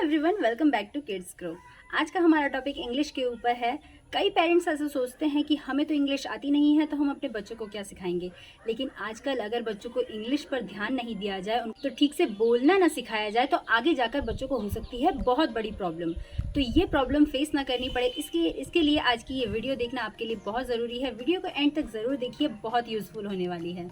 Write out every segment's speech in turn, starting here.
Everyone, welcome back to Kids Grow. आज का हमारा टॉपिक इंग्लिश के ऊपर है। कई पेरेंट्स ऐसे सोचते हैं कि हमें तो इंग्लिश आती नहीं है तो हम अपने बच्चों को क्या सिखाएंगे। लेकिन आजकल अगर बच्चों को इंग्लिश पर ध्यान नहीं दिया जाए, उनको तो ठीक से बोलना ना सिखाया जाए, तो आगे जाकर बच्चों को हो सकती है बहुत बड़ी प्रॉब्लम। तो ये प्रॉब्लम फेस ना करनी पड़े, इसके लिए आज की ये वीडियो देखना आपके लिए बहुत ज़रूरी है। वीडियो को एंड तक ज़रूर देखिए, बहुत यूज़फुल होने वाली है।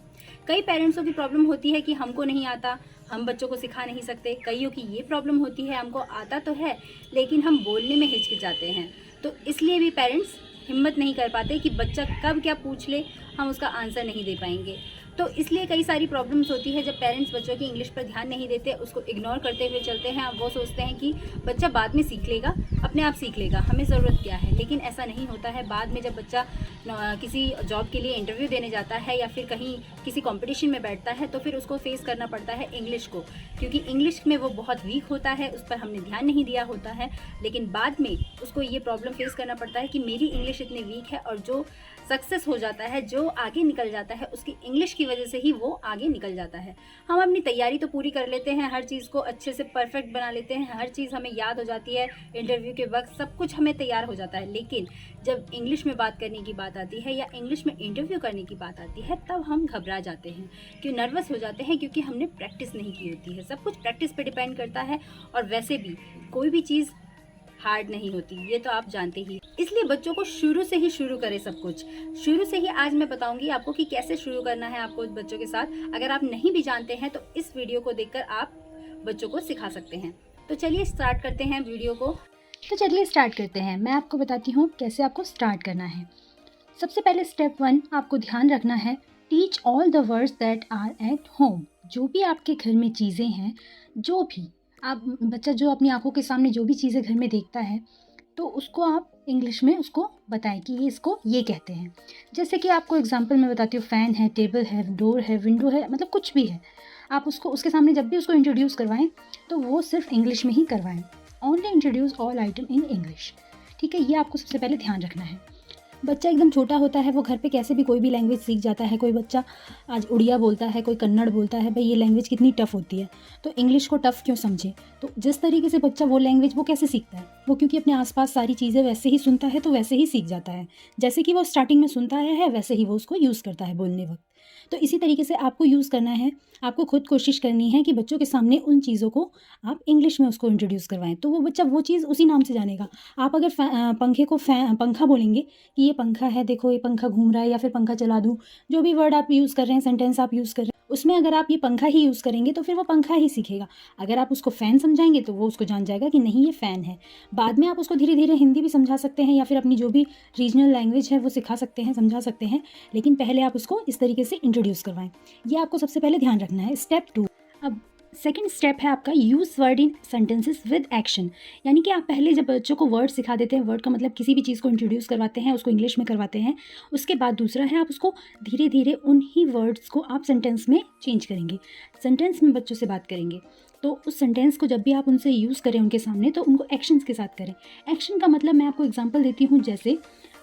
कई पेरेंट्सों की प्रॉब्लम होती है कि हमको नहीं आता, हम बच्चों को सिखा नहीं सकते। कईयों की ये प्रॉब्लम होती है, हमको आता तो है लेकिन हम बोलने में हिचकिचाते हैं। तो इसलिए भी पेरेंट्स हिम्मत नहीं कर पाते कि बच्चा कब क्या पूछ ले, हम उसका आंसर नहीं दे पाएंगे। तो इसलिए कई सारी प्रॉब्लम्स होती है जब पेरेंट्स बच्चों की इंग्लिश पर ध्यान नहीं देते, उसको इग्नोर करते हुए चलते हैं। अब वो सोचते हैं कि बच्चा बाद में सीख लेगा, अपने आप सीख लेगा, हमें ज़रूरत क्या है। लेकिन ऐसा नहीं होता है। बाद में जब बच्चा किसी जॉब के लिए इंटरव्यू देने जाता है या फिर कहीं किसी कंपटीशन में बैठता है, तो फिर उसको फेस करना पड़ता है इंग्लिश को, क्योंकि इंग्लिश में वो बहुत वीक होता है, उस पर हमने ध्यान नहीं दिया होता है। लेकिन बाद में उसको ये प्रॉब्लम फेस करना पड़ता है कि मेरी इंग्लिश इतनी वीक है। और जो सक्सेस हो जाता है, जो आगे निकल जाता है, उसकी इंग्लिश की वजह से ही वो आगे निकल जाता है। हम अपनी तैयारी तो पूरी कर लेते हैं, हर चीज़ को अच्छे से परफेक्ट बना लेते हैं, हर चीज़ हमें याद हो जाती है, इंटरव्यू के वक्त सब कुछ हमें तैयार हो जाता है। लेकिन जब इंग्लिश में बात करने की बात आती है या इंग्लिश में इंटरव्यू करने की बात आती है, तब हम घबरा जाते हैं, क्यों नर्वस हो जाते हैं, क्योंकि हमने प्रैक्टिस नहीं की होती है। सब कुछ प्रैक्टिस पे डिपेंड करता है। और वैसे भी कोई भी चीज़ हार्ड नहीं होती, ये तो आप जानते ही। इसलिए बच्चों को शुरू से ही शुरू करें, सब कुछ शुरू से ही। आज मैं बताऊंगी आपको कि कैसे शुरू करना है आपको बच्चों के साथ। अगर आप नहीं भी जानते हैं तो इस वीडियो को देखकर आप बच्चों को सिखा सकते हैं। तो चलिए स्टार्ट करते हैं वीडियो को। मैं आपको बताती हूँ कैसे आपको स्टार्ट करना है। सबसे पहले स्टेप 1 आपको ध्यान रखना है, teach all the words that are at home. जो भी आपके घर में चीज़ें हैं, जो भी आप बच्चा जो अपनी आंखों के सामने जो भी चीज़ें घर में देखता है, तो उसको आप इंग्लिश में उसको बताएं कि ये इसको ये कहते हैं। जैसे कि आपको एग्जांपल मैं बताती हूँ, फ़ैन है, टेबल है, डोर है, विंडो है, मतलब कुछ भी है। आप उसको उसके सामने जब भी उसको इंट्रोड्यूस करवाएं तो वो सिर्फ इंग्लिश में ही करवाएं। Only introduce all item in English. ठीक है, ये आपको सबसे पहले ध्यान रखना है। बच्चा एकदम छोटा होता है, वो घर पे कैसे भी कोई भी लैंग्वेज सीख जाता है। कोई बच्चा आज उड़िया बोलता है, कोई कन्नड़ बोलता है, भाई ये लैंग्वेज कितनी टफ होती है, तो इंग्लिश को टफ क्यों समझे। तो जिस तरीके से बच्चा वो लैंग्वेज वो कैसे सीखता है, वो क्योंकि अपने आसपास सारी चीज़ें वैसे ही सुनता है, तो वैसे ही सीख जाता है। जैसे कि वो स्टार्टिंग में सुनता आया है, वैसे ही वो उसको यूज़ करता है बोलने वक्त। तो इसी तरीके से आपको यूज़ करना है। आपको खुद कोशिश करनी है कि बच्चों के सामने उन चीज़ों को आप इंग्लिश में उसको इंट्रोड्यूस करवाएं, तो वो बच्चा वो चीज़ उसी नाम से जानेगा। आप अगर पंखे को पंखा बोलेंगे कि ये पंखा है, देखो ये पंखा घूम रहा है, या फिर पंखा चला दूँ, जो भी वर्ड आप यूज़ कर रहे हैं, सेंटेंस आप यूज़ कर रहे हैं, उसमें अगर आप ये पंखा ही यूज़ करेंगे तो फिर वो पंखा ही सीखेगा। अगर आप उसको फ़ैन समझाएंगे तो वो उसको जान जाएगा कि नहीं ये फ़ैन है। बाद में आप उसको धीरे धीरे हिंदी भी समझा सकते हैं, या फिर अपनी जो भी रीजनल लैंग्वेज है वो सिखा सकते हैं, समझा सकते हैं। लेकिन पहले आप उसको इस तरीके से इंट्रोड्यूस करवाएं। ये आपको सबसे पहले ध्यान रखना है। स्टेप 2, अब सेकेंड स्टेप है आपका, use word in sentences with action. यानी कि आप पहले जब बच्चों को वर्ड सिखा देते हैं, वर्ड का मतलब किसी भी चीज़ को इंट्रोड्यूस करवाते हैं, उसको इंग्लिश में करवाते हैं, उसके बाद दूसरा है आप उसको धीरे धीरे उन्हीं वर्ड्स को आप सेंटेंस में चेंज करेंगे। सेंटेंस में बच्चों से बात करेंगे, तो उस सेंटेंस को जब भी आप उनसे यूज़ करें उनके सामने, तो उनको एक्शंस के साथ करें। एक्शन का मतलब मैं आपको एग्जांपल देती हूँ। जैसे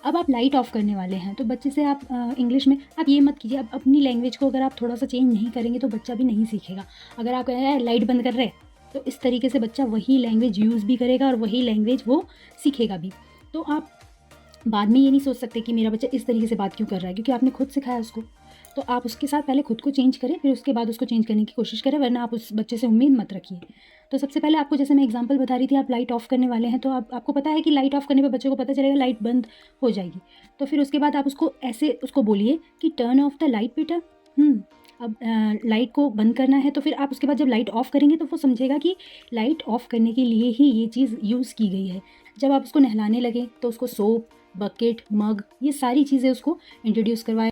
अब आप लाइट ऑफ़ करने वाले हैं, तो बच्चे से आप इंग्लिश में आप ये मत कीजिए। अब अपनी लैंग्वेज को अगर आप थोड़ा सा चेंज नहीं करेंगे तो बच्चा भी नहीं सीखेगा। अगर आप कह रहे हैं लाइट बंद कर रहे, तो इस तरीके से बच्चा वही लैंग्वेज यूज़ भी करेगा और वही लैंग्वेज वो सीखेगा भी। तो आप बाद में ये नहीं सोच सकते कि मेरा बच्चा इस तरीके से बात क्यों कर रहा है, क्योंकि आपने खुद सिखाया उसको। तो आप उसके साथ पहले खुद को चेंज करें, फिर उसके बाद उसको चेंज करने की कोशिश करें, वरना आप उस बच्चे से उम्मीद मत रखिए। तो सबसे पहले आपको, जैसे मैं एग्जांपल बता रही थी, आप लाइट ऑफ़ करने वाले हैं, तो आपको पता है कि लाइट ऑफ़ करने पे बच्चे को पता चलेगा लाइट बंद हो जाएगी। तो फिर उसके बाद आप उसको ऐसे उसको बोलिए कि टर्न ऑफ द लाइट बेटा। अब लाइट को बंद करना है, तो फिर आप उसके बाद जब लाइट ऑफ़ करेंगे तो वो समझेगा कि लाइट ऑफ़ करने के लिए ही ये चीज़ यूज़ की गई है। जब आप उसको नहलाने लगे तो उसको सोप, बकेट, मग, ये सारी चीज़ें उसको इंट्रोड्यूस करवाएं।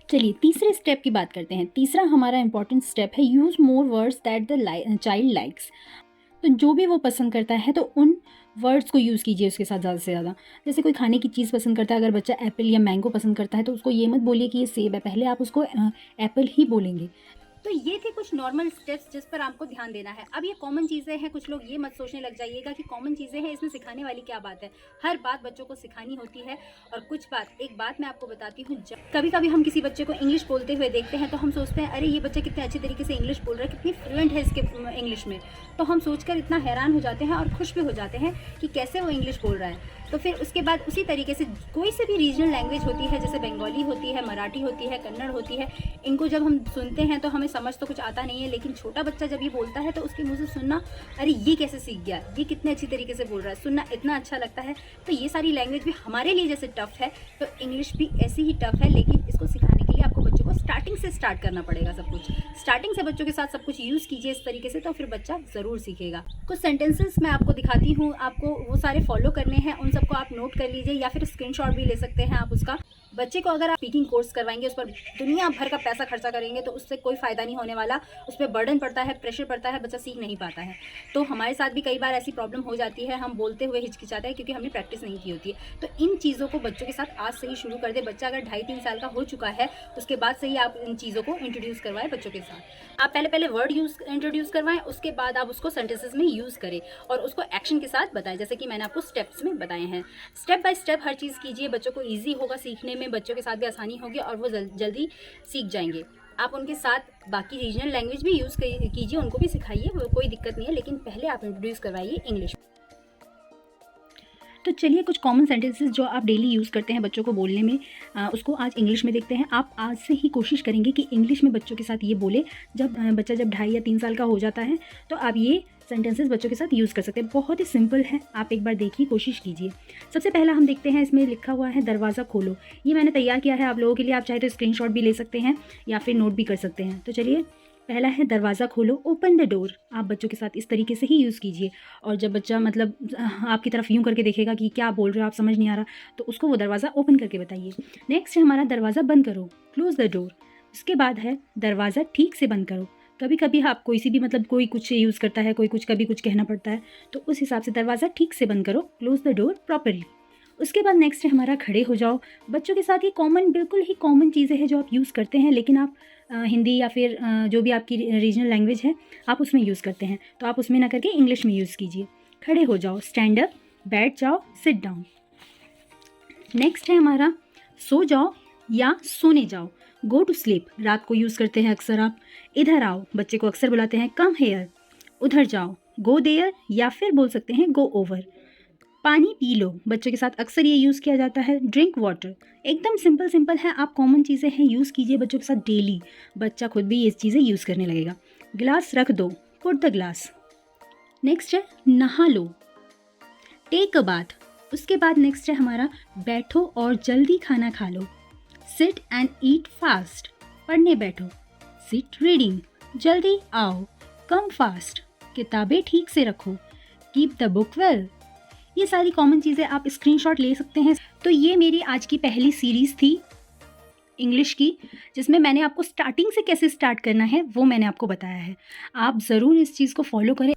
चलिए तीसरे स्टेप की बात करते हैं। तीसरा हमारा इंपॉर्टेंट स्टेप है, use more words that the child likes. तो जो भी वो पसंद करता है तो उन वर्ड्स को यूज़ कीजिए उसके साथ ज़्यादा से ज़्यादा। जैसे कोई खाने की चीज़ पसंद करता है, अगर बच्चा एप्पल या मैंगो पसंद करता है, तो उसको ये मत बोलिए कि ये सेब है, पहले आप उसको एप्पल ही बोलेंगे। तो ये थे कुछ नॉर्मल स्टेप्स जिस पर आपको ध्यान देना है। अब ये कॉमन चीज़ें हैं, कुछ लोग ये मत सोचने लग जाइएगा कि कॉमन चीज़ें हैं, इसमें सिखाने वाली क्या बात है। हर बात बच्चों को सिखानी होती है। और कुछ बात, एक बात मैं आपको बताती हूँ, कभी कभी हम किसी बच्चे को इंग्लिश बोलते हुए देखते हैं तो हम सोचते हैं अरे ये बच्चा कितने अच्छे तरीके से इंग्लिश बोल रहा है, कितनी फ्लुएंट है इसके इंग्लिश में। तो हम सोचकर इतना हैरान हो जाते हैं और खुश भी हो जाते हैं कि कैसे वो इंग्लिश बोल रहा है। तो फिर उसके बाद उसी तरीके से कोई से भी रीजनल लैंग्वेज होती है, जैसे बंगाली होती है, मराठी होती है, कन्नड़ होती है, इनको जब हम सुनते हैं तो हमें समझ तो कुछ आता नहीं है, लेकिन छोटा बच्चा जब ये बोलता है तो उसके मुंह से सुनना, अरे ये कैसे सीख गया, ये कितने अच्छी तरीके से बोल रहा है, सुनना इतना अच्छा लगता है। तो ये सारी लैंग्वेज भी हमारे लिए जैसे टफ है, तो इंग्लिश भी ऐसी ही टफ है, लेकिन इसको सिखाने के लिए आपको बच्चों को स्टार्टिंग से स्टार्ट करना पड़ेगा। सब कुछ स्टार्टिंग से बच्चों के साथ सब कुछ यूज़ कीजिए इस तरीके से, तो फिर बच्चा ज़रूर सीखेगा। कुछ सेंटेंसेस मैं आपको दिखाती हूँ, आपको वो सारे फॉलो करने हैं, उन सबको आप नोट कर लीजिए या फिर स्क्रीनशॉट भी ले सकते हैं आप उसका। बच्चे को अगर आप स्पीकिंग कोर्स करवाएंगे, उस पर दुनिया भर का पैसा खर्चा करेंगे, तो उससे कोई फ़ायदा नहीं होने वाला। उस पर बर्डन पड़ता है, प्रेशर पड़ता है, बच्चा सीख नहीं पाता है। तो हमारे साथ भी कई बार ऐसी प्रॉब्लम हो जाती है, हम बोलते हुए हिचकिचाते हैं क्योंकि हमने प्रैक्टिस नहीं की होती है। तो इन चीज़ों को बच्चों के साथ आज से ही शुरू कर दे। बच्चा अगर 2.5-3 साल का हो चुका है, उसके बाद से ही आप इन चीज़ों को इंट्रोड्यूस करवाएं बच्चों के साथ। आप पहले वर्ड इंट्रोड्यूस करवाएं, उसके बाद आप उसको सेंटेंसेस में यूज़ करें और उसको एक्शन के साथ बताएं, जैसे कि मैंने आपको स्टेप्स में बताए हैं। स्टेप बाय स्टेप हर चीज़ कीजिए, बच्चों को ईजी होगा सीखने में, बच्चों के साथ भी आसानी होगी और वो जल्दी सीख जाएंगे। आप उनके साथ बाकी रीजनल लैंग्वेज भी यूज़ कीजिए, उनको भी सिखाइए, वो कोई दिक्कत नहीं है, लेकिन पहले आप इंट्रोड्यूस करवाइए इंग्लिश। तो चलिए कुछ कॉमन सेंटेंसेस जो आप डेली यूज़ करते हैं बच्चों को बोलने में, उसको आज इंग्लिश में देखते हैं। आप आज से ही कोशिश करेंगे कि इंग्लिश में बच्चों के साथ ये बोले। जब बच्चा 2.5 या 3 साल का हो जाता है तो आप ये सेंटेंसेस बच्चों के साथ यूज़ कर सकते हैं। बहुत ही सिंपल है, आप एक बार देखिए, कोशिश कीजिए। सबसे पहला हम देखते हैं, इसमें लिखा हुआ है दरवाज़ा खोलो। ये मैंने तैयार किया है आप लोगों के लिए, आप चाहे तो स्क्रीनशॉट भी ले सकते हैं या फिर नोट भी कर सकते हैं। तो चलिए, पहला है दरवाज़ा खोलो, ओपन द डोर। आप बच्चों के साथ इस तरीके से ही यूज़ कीजिए। और जब बच्चा मतलब आपकी तरफ यूँ करके देखेगा कि क्या बोल रहे हो, आप समझ नहीं आ रहा, तो उसको वो दरवाज़ा ओपन करके बताइए। नेक्स्ट है हमारा दरवाज़ा बंद करो, क्लोज़ द डोर। उसके बाद है दरवाज़ा ठीक से बंद करो। कभी कभी आप कोई सी भी मतलब कोई कुछ यूज़ करता है, कोई कुछ कभी कुछ कहना पड़ता है, तो उस हिसाब से दरवाज़ा ठीक से बंद करो, क्लोज़ द डोर प्रॉपरली। उसके बाद नेक्स्ट है हमारा खड़े हो जाओ। बच्चों के साथ ये कॉमन, बिल्कुल ही कॉमन चीज़ें हैं जो आप यूज़ करते हैं, लेकिन आप हिंदी या फिर जो भी आपकी रीजनल लैंग्वेज है आप उसमें यूज़ करते हैं, तो आप उसमें ना करके इंग्लिश में यूज़ कीजिए। खड़े हो जाओ, स्टैंड अप, बैठ जाओ, सिट डाउन। नेक्स्ट है हमारा सो जाओ या सोने जाओ, गो टू स्लीप। रात को यूज़ करते हैं अक्सर आप। इधर आओ, बच्चे को अक्सर बुलाते हैं कम हेयर। उधर जाओ, गो देयर, या फिर बोल सकते हैं गो ओवर। पानी पी लो, बच्चों के साथ अक्सर ये यूज़ किया जाता है। Drink water. एकदम सिंपल है, आप कॉमन चीज़ें हैं, यूज़ कीजिए बच्चों के साथ डेली। बच्चा खुद भी ये चीज़ें यूज़ करने लगेगा। गिलास रख दो, पुट द ग्लास। नेक्स्ट है नहा लो, टेक अ बाथ। उसके बाद नेक्स्ट है हमारा बैठो और जल्दी खाना खा लो, सिट एंड ईट फास्ट। पढ़ने बैठो, सिट रीडिंग। जल्दी आओ, कम फास्ट। किताबें ठीक से रखो, कीप द बुक वेल। ये सारी कॉमन चीज़ें आप स्क्रीनशॉट ले सकते हैं। तो ये मेरी आज की पहली सीरीज़ थी इंग्लिश की, जिसमें मैंने आपको स्टार्टिंग से कैसे स्टार्ट करना है वो मैंने आपको बताया है। आप ज़रूर इस चीज़ को फॉलो करें।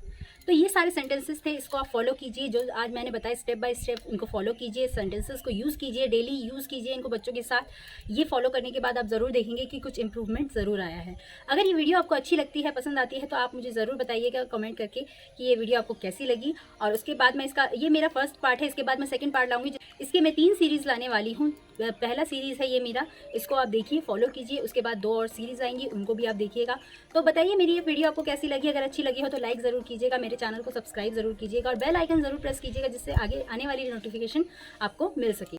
तो ये सारे सेंटेंसेस थे, इसको आप फॉलो कीजिए, जो आज मैंने बताया स्टेप बाय स्टेप, इनको फॉलो कीजिए, सेंटेंसेस को यूज़ कीजिए, डेली यूज़ कीजिए इनको बच्चों के साथ। ये फॉलो करने के बाद आप ज़रूर देखेंगे कि कुछ इंप्रूवमेंट ज़रूर आया है। अगर ये वीडियो आपको अच्छी लगती है, पसंद आती है, तो आप मुझे ज़रूर बताइएगा कमेंट करके कि ये वीडियो आपको कैसी लगी। और उसके बाद मैं ये मेरा फर्स्ट पार्ट है, इसके बाद मैं सेकेंड पार्ट लाऊंगी। इसके मैं 3 सीरीज़ लाने वाली हूँ। पहला सीरीज़ है ये मेरा, इसको आप देखिए, फॉलो कीजिए। उसके बाद 2 और सीरीज़ आएंगी, उनको भी आप देखिएगा। तो बताइए मेरी ये वीडियो आपको कैसी लगी। अगर अच्छी लगी हो तो लाइक ज़रूर कीजिएगा, मेरे चैनल को सब्सक्राइब ज़रूर कीजिएगा और बेल आइकन ज़रूर प्रेस कीजिएगा, जिससे आगे आने वाली नोटिफिकेशन आपको मिल सके।